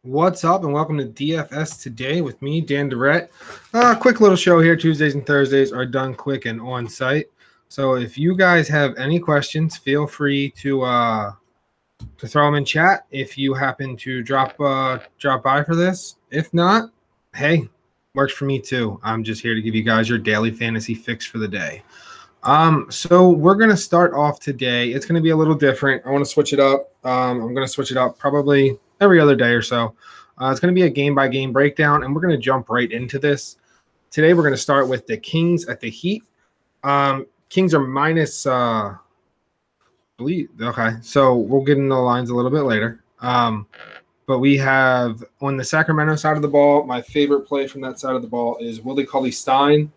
What's up, and welcome to DFS Today with me, Dan Dorrett. Quick little show here. Tuesdays and Thursdays are done quick and on site. So if you guys have any questions, feel free to throw them in chat. If you happen to drop by for this, if not, hey, works for me too. I'm just here to give you guys your daily fantasy fix for the day. So we're gonna start off today. It's gonna be a little different. I want to switch it up. I'm gonna switch it up probably every other day or so. It's gonna be a game by game breakdown, and we're gonna jump right into this. Today we're gonna start with the Kings at the Heat. Kings are minus. Okay, so we'll get into the lines a little bit later. But we have on the Sacramento side of the ball. My favorite play from that side of the ball is Willie Cauley-Stein.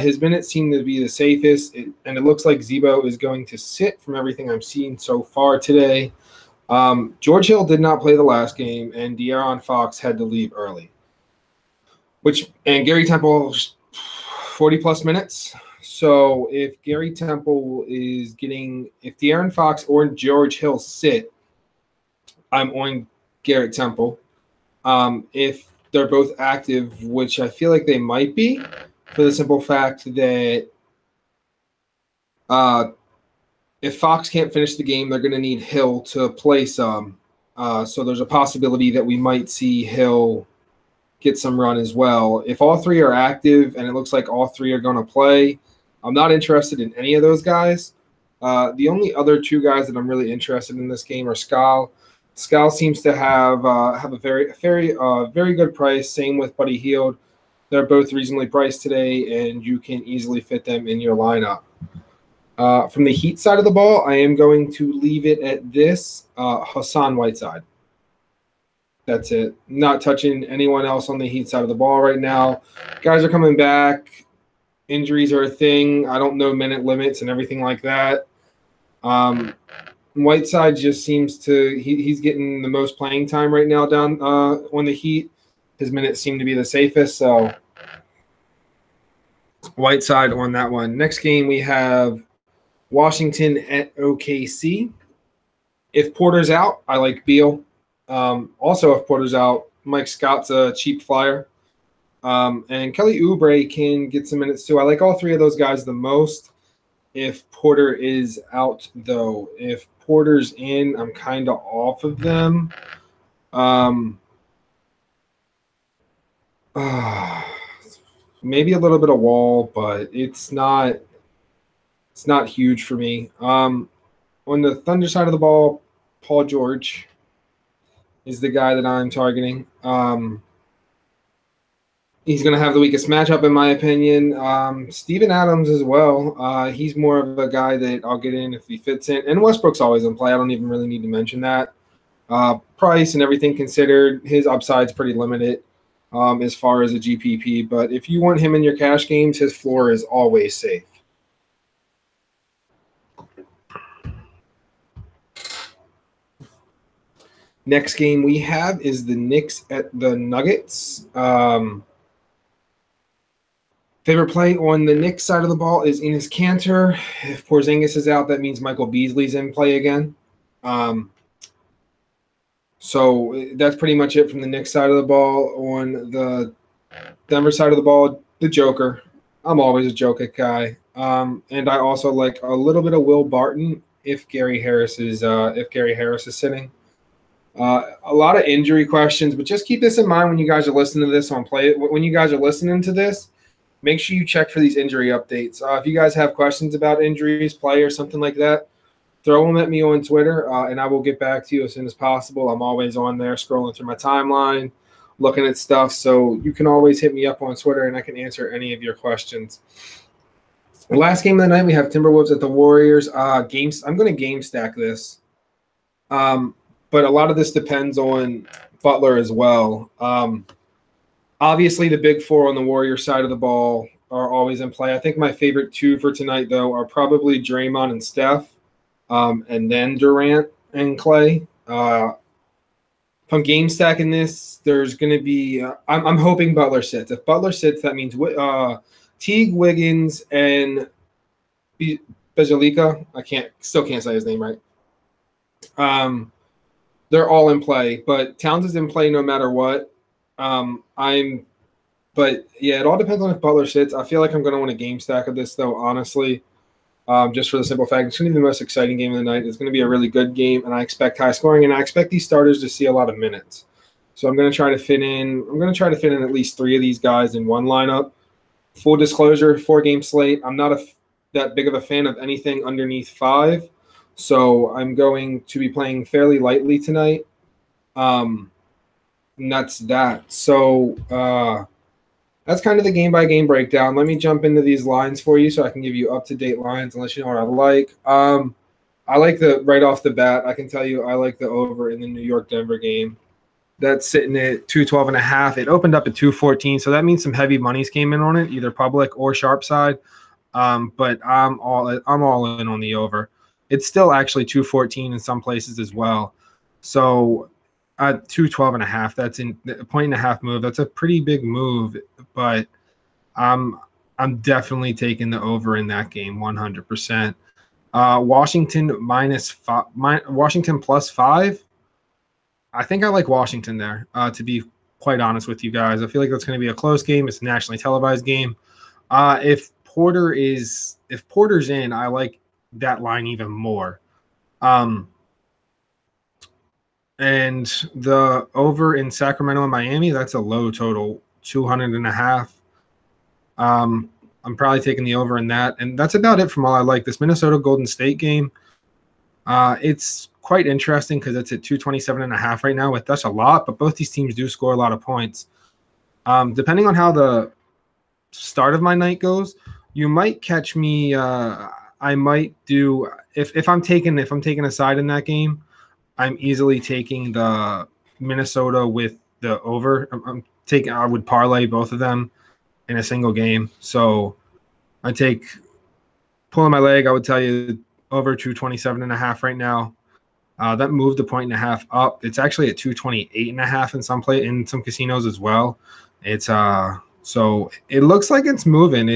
His minutes seem to be the safest, and it looks like Zebo is going to sit from everything I'm seeing so far today. George Hill did not play the last game, and De'Aaron Fox had to leave early. And Gary Temple, 40-plus minutes. So if Gary Temple is if De'Aaron Fox or George Hill sit, I'm on Garrett Temple. If they're both active, which I feel like they might be, for the simple fact that if Fox can't finish the game, they're going to need Hill to play some. So there's a possibility that we might see Hill get some run as well. If all three are active and it looks like all three are going to play, I'm not interested in any of those guys. The only other two guys that I'm really interested in this game are Skal. Skal seems to have a very good price. Same with Buddy Hield. They're both reasonably priced today, and you can easily fit them in your lineup. From the Heat side of the ball, I am going to leave it at this, Hassan Whiteside. That's it. Not touching anyone else on the Heat side of the ball right now. Guys are coming back. Injuries are a thing. I don't know minute limits and everything like that. Whiteside just seems to he's getting the most playing time right now down on the Heat. His minutes seem to be the safest, so Whiteside on that one. Next game we have Washington at OKC. If Porter's out, I like Beal. Also, if Porter's out, Mike Scott's a cheap flyer. And Kelly Oubre can get some minutes too. I like all three of those guys the most. If Porter is out, though, if Porter's in, I'm kind of off of them. Maybe a little bit of Wall, but it's not huge for me. On the Thunder side of the ball, Paul George is the guy that I'm targeting. He's going to have the weakest matchup, in my opinion. Steven Adams as well. He's more of a guy that I'll get in if he fits in. And Westbrook's always in play. I don't even really need to mention that. Price and everything considered, his upside's pretty limited as far as a GPP. But if you want him in your cash games, his floor is always safe. Next game we have is the Knicks at the Nuggets. Favorite play on the Knicks side of the ball is Enes Kanter. If Porzingis is out, that means Michael Beasley's in play again. So that's pretty much it from the Knicks side of the ball. On the Denver side of the ball, the Joker. I'm always a Joker guy. And I also like a little bit of Will Barton if Gary Harris is sitting. A lot of injury questions, but just keep this in mind when you guys are listening to this on play. When you guys are listening to this, make sure you check for these injury updates. If you guys have questions about injuries, play, or something like that, throw them at me on Twitter, and I will get back to you as soon as possible. I'm always on there scrolling through my timeline, looking at stuff, so you can always hit me up on Twitter, and I can answer any of your questions. The last game of the night, we have Timberwolves at the Warriors. I'm going to game stack this, but a lot of this depends on Butler as well. Obviously, the big four on the Warriors side of the ball are always in play. I think my favorite two for tonight, though, are probably Draymond and Steph, and then Durant and Clay. If I'm game stacking this, there's going to be I'm hoping Butler sits. If Butler sits, that means Teague, Wiggins, and Bezalika. Still can't say his name right. They're all in play, but Towns is in play no matter what. But yeah, it all depends on if Butler sits. I feel like I'm going to want a game stack of this, though, honestly, just for the simple fact it's going to be the most exciting game of the night. It's going to be a really good game, and I expect high scoring, and I expect these starters to see a lot of minutes. So I'm going to try to fit in. I'm going to try to fit in at least 3 of these guys in one lineup. Full disclosure, 4-game slate. I'm not that big of a fan of anything underneath 5, so I'm going to be playing fairly lightly tonight. And that's that. So that's kind of the game-by-game breakdown. Let me jump into these lines for you so I can give you up-to-date lines and let you know what I like. I like right off the bat, I can tell you I like the over in the New York-Denver game. That's sitting at 212.5. It opened up at 214, so that means some heavy monies came in on it, either public or sharp side. But I'm all in on the over. It's still actually 214 in some places as well. So at 212.5, that's in a 1.5 move. That's a pretty big move, but I'm definitely taking the over in that game 100%. Washington Washington +5. I think I like Washington there, to be quite honest with you guys. I feel like that's going to be a close game. It's a nationally televised game. If Porter's in, I like that line even more. And the over in Sacramento and Miami, that's a low total, 200.5. I'm probably taking the over in that. And that's about it from all I like. This Minnesota Golden State game, it's quite interesting because it's at 227.5 right now. That's a lot, but both these teams do score a lot of points. Depending on how the start of my night goes, you might catch me. I might do if I'm taking a side in that game, I'm easily taking the Minnesota with the over. I would parlay both of them in a single game. So I take pulling my leg. I would tell you over 227.5 right now. That moved a 1.5 up. It's actually at 228.5 in some casinos as well. It's so it looks like it's moving.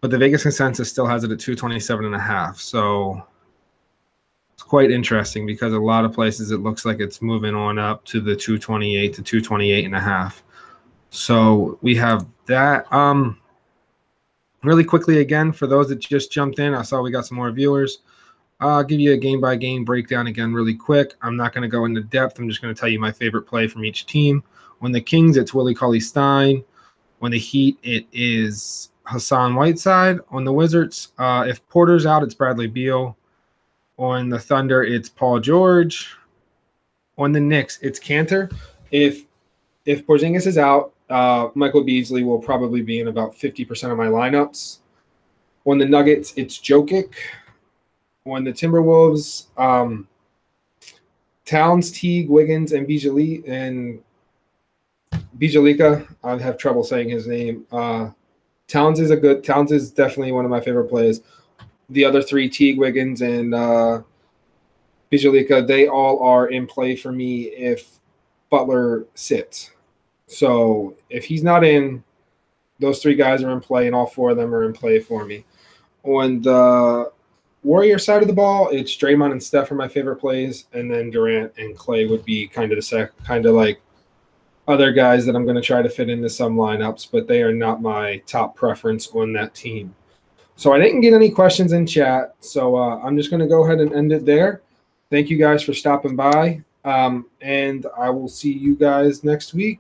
But the Vegas consensus still has it at 227.5. So it's quite interesting because a lot of places it looks like it's moving on up to the 228 to 228.5. So we have that. Really quickly again, for those that just jumped in, I saw we got some more viewers. I'll give you a game-by-game breakdown again really quick. I'm not going to go into depth. I'm just going to tell you my favorite play from each team. On the Kings, it's Willie Cauley-Stein. On the Heat, it is Hassan Whiteside. On the Wizards, if Porter's out, it's Bradley Beal. On the Thunder, it's Paul George. On the Knicks, it's Cantor. If Porzingis is out, Michael Beasley will probably be in about 50% of my lineups. On the Nuggets, it's Jokic. On the Timberwolves, Towns, Teague, Wiggins, and Bijalika. I have trouble saying his name. Towns is definitely one of my favorite plays. The other 3, Teague, Wiggins, and Bijalika, they all are in play for me if Butler sits. So if he's not in, those 3 guys are in play, and all 4 of them are in play for me. On the Warrior side of the ball, it's Draymond and Steph are my favorite plays, and then Durant and Clay would be kind of like other guys that I'm going to try to fit into some lineups, but they are not my top preference on that team. So I didn't get any questions in chat, so I'm just going to go ahead and end it there. Thank you guys for stopping by, and I will see you guys next week.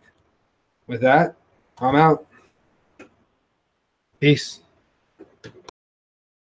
With that, I'm out. Peace.